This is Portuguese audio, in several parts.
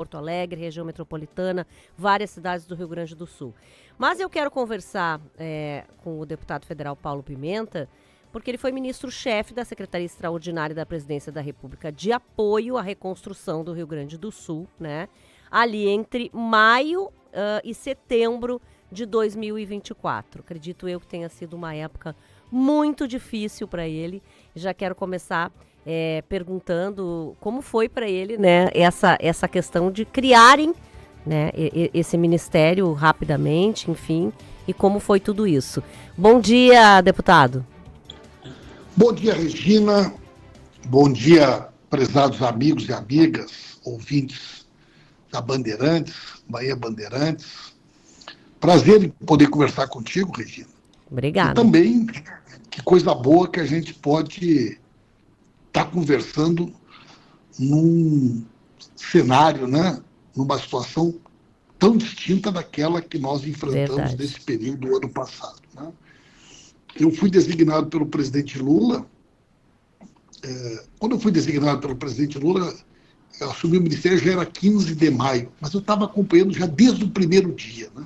Porto Alegre, região metropolitana, várias cidades do Rio Grande do Sul. Mas eu quero conversar com o deputado federal Paulo Pimenta, porque ele foi ministro-chefe da Secretaria Extraordinária da Presidência da República de apoio à reconstrução do Rio Grande do Sul, né? Ali entre maio e setembro de 2024. Acredito eu que tenha sido uma época muito difícil para ele. Já quero começar perguntando como foi para ele, né, essa questão de criarem, né, esse ministério rapidamente, enfim, e como foi tudo isso. Bom dia, deputado. Bom dia, Regina. Bom dia, prezados amigos e amigas, ouvintes da Bandeirantes, Bahia Bandeirantes. Prazer em poder conversar contigo, Regina. Obrigada. E também, que coisa boa que a gente pode estar conversando num cenário, né, numa situação tão distinta daquela que nós enfrentamos nesse período do ano passado, né? Eu fui designado pelo presidente Lula. Quando eu fui designado pelo presidente Lula, eu assumi o ministério já era 15 de maio, mas eu estava acompanhando já desde o primeiro dia, né?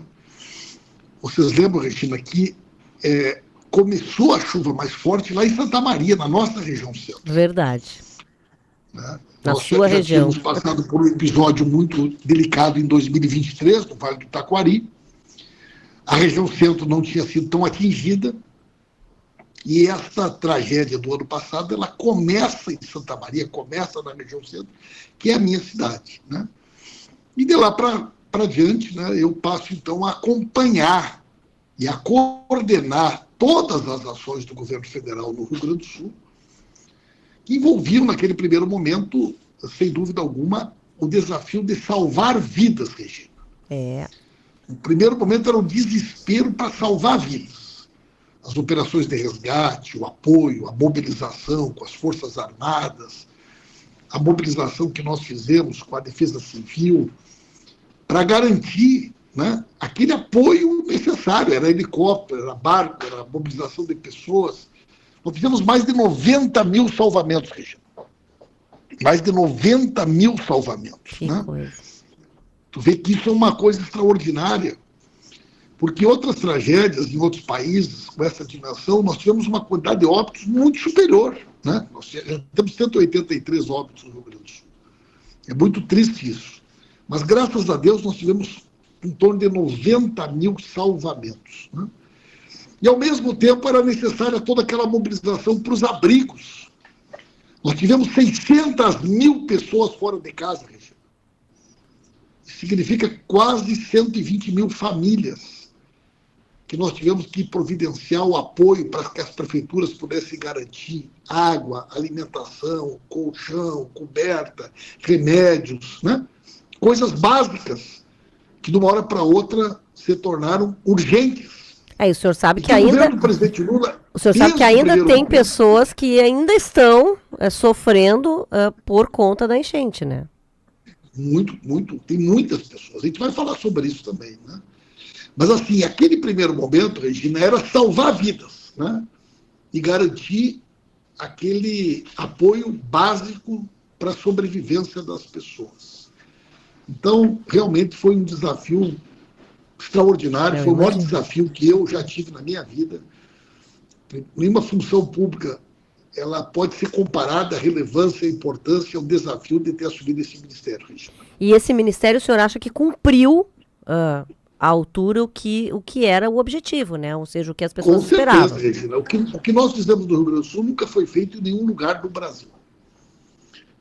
Vocês lembram, Regina, que começou a chuva mais forte lá em Santa Maria, na nossa região centro. Verdade. Né? Na sua região. Nós tínhamos passado por um episódio muito delicado em 2023, no Vale do Taquari. A região centro não tinha sido tão atingida. E essa tragédia do ano passado, ela começa em Santa Maria, começa na região centro, que é a minha cidade, né? E de lá para diante, né, eu passo, então, a acompanhar e a coordenar todas as ações do governo federal no Rio Grande do Sul, que envolviam, naquele primeiro momento, sem dúvida alguma, o desafio de salvar vidas, Regina. O primeiro momento era o desespero para salvar vidas. As operações de resgate, o apoio, a mobilização com as Forças Armadas, a mobilização que nós fizemos com a Defesa Civil, para garantir, né, aquele apoio necessário. Era helicóptero, era barco, era mobilização de pessoas. Nós fizemos mais de 90 mil salvamentos, Regina. Mais de 90 mil salvamentos. Que né? coisa. Tu vê que isso é uma coisa extraordinária. Porque outras tragédias em outros países, com essa dimensão, nós tivemos uma quantidade de óbitos muito superior, né? Nós já temos 183 óbitos no Rio Grande do Sul. É muito triste isso. Mas, graças a Deus, nós tivemos em torno de 90 mil salvamentos, né? E, ao mesmo tempo, era necessária toda aquela mobilização para os abrigos. Nós tivemos 600 mil pessoas fora de casa, Regina. Significa quase 120 mil famílias que nós tivemos que providenciar o apoio para que as prefeituras pudessem garantir água, alimentação, colchão, coberta, remédios, né? Coisas básicas que, de uma hora para outra, se tornaram urgentes. E o senhor sabe que ainda... O senhor sabe que ainda tem pessoas que ainda estão sofrendo por conta da enchente, né? Muito. Tem muitas pessoas. A gente vai falar sobre isso também, né? Mas, assim, aquele primeiro momento, Regina, era salvar vidas, né? E garantir aquele apoio básico para a sobrevivência das pessoas. Então, realmente foi um desafio extraordinário, foi o maior desafio que eu já tive na minha vida. Nenhuma função pública ela pode ser comparada à relevância e importância ao desafio de ter assumido esse ministério, Regina. E esse ministério, o senhor acha que cumpriu à altura o que era o objetivo, né? Ou seja, o que as pessoas esperavam? Com certeza, Regina. O que nós fizemos no Rio Grande do Sul nunca foi feito em nenhum lugar do Brasil,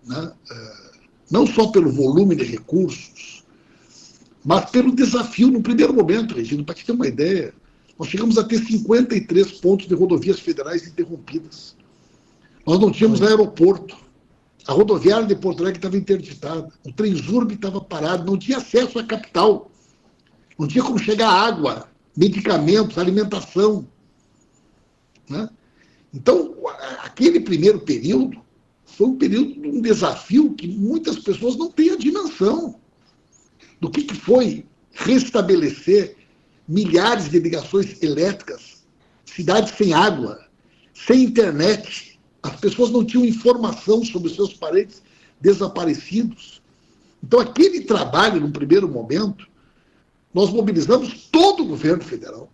né? Não só pelo volume de recursos, mas pelo desafio no primeiro momento, Regina. Para te ter uma ideia, nós chegamos a ter 53 pontos de rodovias federais interrompidas. Nós não tínhamos aeroporto. A rodoviária de Porto Alegre estava interditada. O Transurb estava parado. Não tinha acesso à capital. Não tinha como chegar água, medicamentos, alimentação, né? Então, aquele primeiro período foi um período de um desafio que muitas pessoas não têm a dimensão do que foi restabelecer milhares de ligações elétricas, cidades sem água, sem internet. As pessoas não tinham informação sobre os seus parentes desaparecidos. Então, aquele trabalho, no primeiro momento, nós mobilizamos todo o governo federal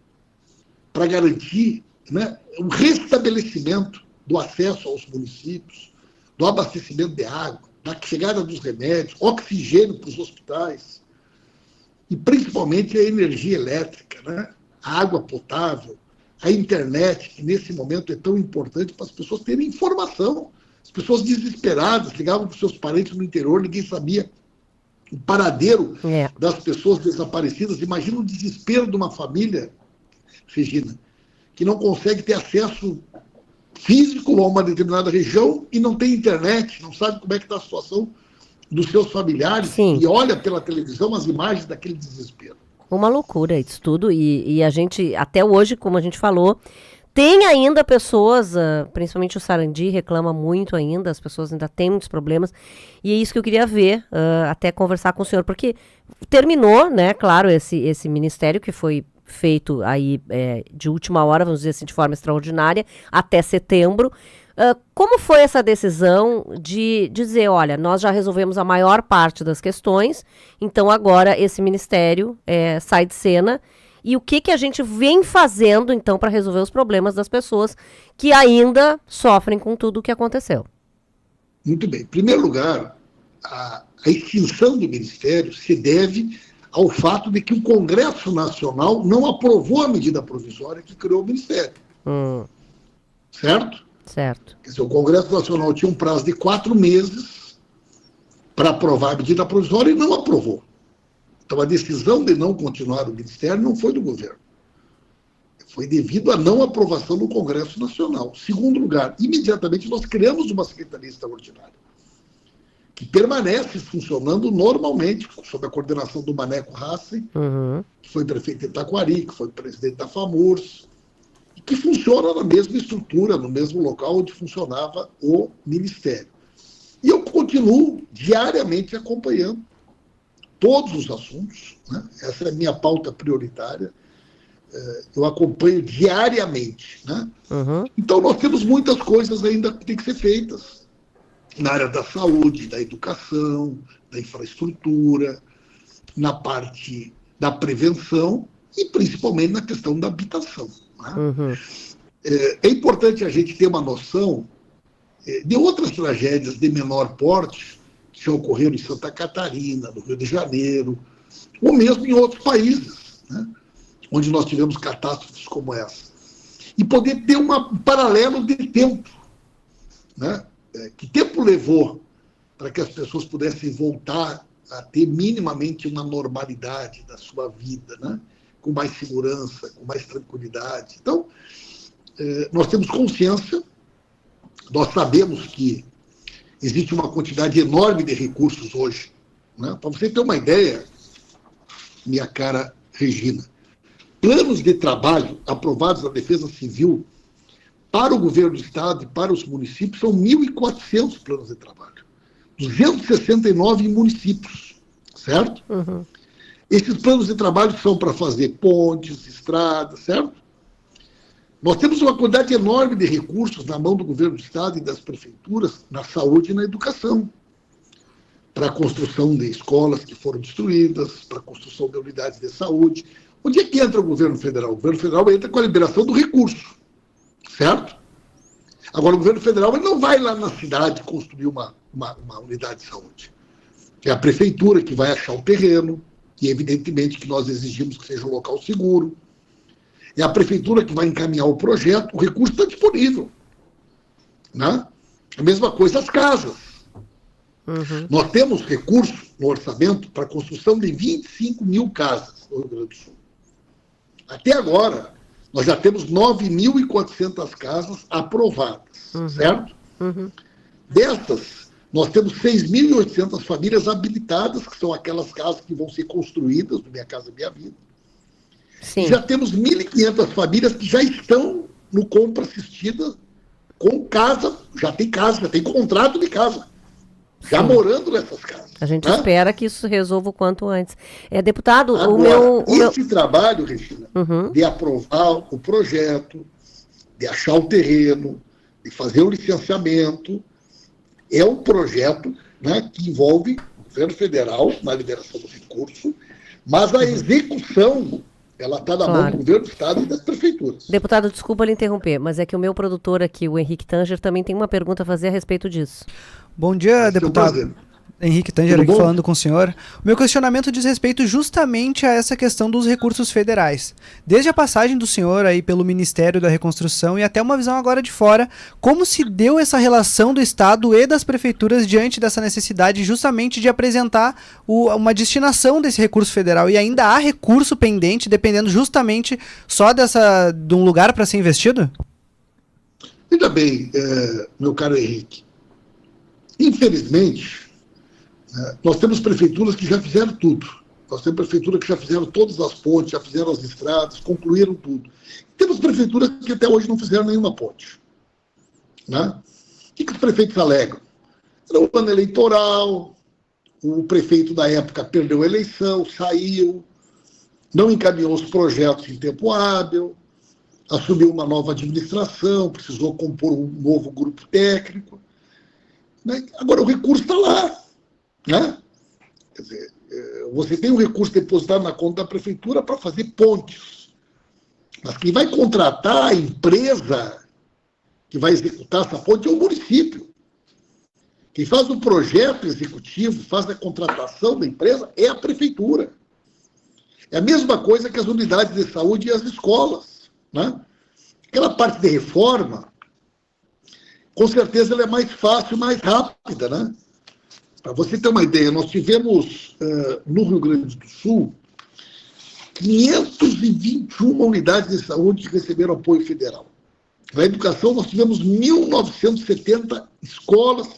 para garantir, né, um restabelecimento do acesso aos municípios, do abastecimento de água, da chegada dos remédios, oxigênio para os hospitais, e principalmente a energia elétrica, né, a água potável, a internet, que nesse momento é tão importante para as pessoas terem informação. As pessoas desesperadas ligavam para os seus parentes no interior, ninguém sabia o paradeiro das pessoas desaparecidas. Imagina o desespero de uma família, Regina, que não consegue ter acesso físico a uma determinada região e não tem internet, não sabe como é que está a situação dos seus familiares. Sim. E olha pela televisão as imagens daquele desespero. Uma loucura isso tudo, e a gente, até hoje, como a gente falou, tem ainda pessoas, principalmente o Sarandi reclama muito ainda, as pessoas ainda têm muitos problemas, e é isso que eu queria ver, até conversar com o senhor, porque terminou, né, claro, esse ministério que foi feito aí de última hora, vamos dizer assim, de forma extraordinária, até setembro. Como foi essa decisão de dizer, olha, nós já resolvemos a maior parte das questões, então agora esse ministério sai de cena, e o que a gente vem fazendo, então, para resolver os problemas das pessoas que ainda sofrem com tudo o que aconteceu? Muito bem. Em primeiro lugar, a extinção do ministério se deve ao fato de que o Congresso Nacional não aprovou a medida provisória que criou o ministério. Certo? Certo. Quer dizer, o Congresso Nacional tinha um prazo de 4 meses para aprovar a medida provisória e não aprovou. Então, a decisão de não continuar o ministério não foi do governo. Foi devido à não aprovação do Congresso Nacional. Segundo lugar, imediatamente nós criamos uma secretaria extraordinária, que permanece funcionando normalmente, sob a coordenação do Maneco Hassen, que foi prefeito de Itacoari, que foi presidente da FAMURS, e que funciona na mesma estrutura, no mesmo local onde funcionava o Ministério. E eu continuo diariamente acompanhando todos os assuntos, né? Essa é a minha pauta prioritária, eu acompanho diariamente, né? Então nós temos muitas coisas ainda que têm que ser feitas, na área da saúde, da educação, da infraestrutura, na parte da prevenção e principalmente na questão da habitação. Né? É importante a gente ter uma noção de outras tragédias de menor porte que já ocorreram em Santa Catarina, no Rio de Janeiro, ou mesmo em outros países, né? Onde nós tivemos catástrofes como essa. E poder ter um paralelo de tempo, né? Que tempo levou para que as pessoas pudessem voltar a ter minimamente uma normalidade da sua vida, né? Com mais segurança, com mais tranquilidade. Então, nós temos consciência, nós sabemos que existe uma quantidade enorme de recursos hoje. Né? Para você ter uma ideia, minha cara Regina, planos de trabalho aprovados na Defesa Civil para o governo do Estado e para os municípios são 1.400 planos de trabalho. 269 em municípios, certo? Esses planos de trabalho são para fazer pontes, estradas, certo? Nós temos uma quantidade enorme de recursos na mão do governo do Estado e das prefeituras na saúde e na educação, para a construção de escolas que foram destruídas, para a construção de unidades de saúde. Onde é que entra o governo federal? O governo federal entra com a liberação do recurso, certo? Agora, o governo federal ele não vai lá na cidade construir uma unidade de saúde. É a prefeitura que vai achar o terreno, e evidentemente que nós exigimos que seja um local seguro. É a prefeitura que vai encaminhar o projeto, o recurso está disponível. Né? A mesma coisa as casas. Nós temos recursos no orçamento para a construção de 25 mil casas no Rio Grande do Sul. Até agora, nós já temos 9.400 casas aprovadas, certo? Destas, nós temos 6.800 famílias habilitadas, que são aquelas casas que vão ser construídas no Minha Casa Minha Vida. Sim. Já temos 1.500 famílias que já estão no compra assistida com casa, já tem contrato de casa, já morando nessas casas. A gente espera que isso se resolva o quanto antes. Deputado, agora, esse trabalho, Regina, de aprovar o projeto, de achar o terreno, de fazer o licenciamento, é um projeto, né, que envolve governo federal, na liberação do recurso, mas a execução, ela está na mão do governo do Estado e das prefeituras. Deputado, desculpa lhe interromper, mas é que o meu produtor aqui, o Henrique Tanger, também tem uma pergunta a fazer a respeito disso. Bom dia, deputado. Henrique Tanger aqui falando com o senhor. O meu questionamento diz respeito justamente a essa questão dos recursos federais. Desde a passagem do senhor aí pelo Ministério da Reconstrução e até uma visão agora de fora, como se deu essa relação do Estado e das prefeituras diante dessa necessidade justamente de apresentar uma destinação desse recurso federal? E ainda há recurso pendente, dependendo justamente só de um lugar para ser investido? Ainda bem, meu caro Henrique. Infelizmente, nós temos prefeituras que já fizeram tudo. Nós temos prefeituras que já fizeram todas as pontes, já fizeram as estradas, concluíram tudo. Temos prefeituras que até hoje não fizeram nenhuma ponte. Né? O que os prefeitos alegam? Era o ano eleitoral, o prefeito da época perdeu a eleição, saiu, não encaminhou os projetos em tempo hábil, assumiu uma nova administração, precisou compor um novo grupo técnico. Né? Agora, o recurso está lá. Né? Quer dizer, você tem um recurso depositado na conta da prefeitura para fazer pontes. Mas quem vai contratar a empresa que vai executar essa ponte é o município. Quem faz o projeto executivo, faz a contratação da empresa, é a prefeitura. É a mesma coisa que as unidades de saúde e as escolas. Né? Aquela parte de reforma, com certeza ela é mais fácil, mais rápida, né? Para você ter uma ideia, nós tivemos no Rio Grande do Sul 521 unidades de saúde que receberam apoio federal. Na educação, nós tivemos 1.970 escolas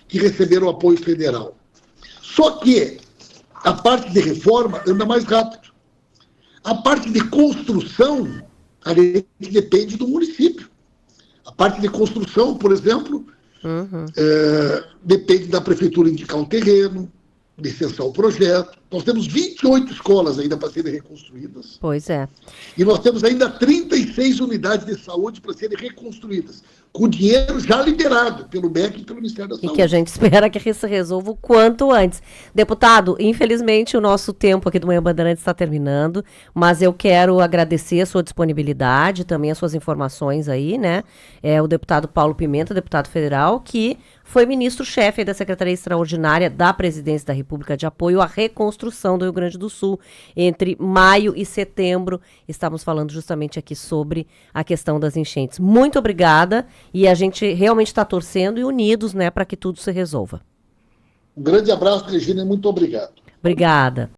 que receberam apoio federal. Só que a parte de reforma anda mais rápido. A parte de construção, a gente depende do município. A parte de construção, por exemplo, depende da prefeitura indicar um terreno, licenciar o projeto. Nós temos 28 escolas ainda para serem reconstruídas. Pois é. E nós temos ainda 36 unidades de saúde para serem reconstruídas, com dinheiro já liberado pelo MEC e pelo Ministério da Saúde. E que a gente espera que se resolva o quanto antes. Deputado, infelizmente o nosso tempo aqui do Manhã Bandeirantes está terminando, mas eu quero agradecer a sua disponibilidade, também as suas informações aí, né? O deputado Paulo Pimenta, deputado federal, que foi ministro-chefe da Secretaria Extraordinária da Presidência da República de Apoio à Reconstrução do Rio Grande do Sul. Entre maio e setembro, estávamos falando justamente aqui sobre a questão das enchentes. Muito obrigada, e a gente realmente está torcendo e unidos, né, para que tudo se resolva. Um grande abraço, Regina, e muito obrigado. Obrigada.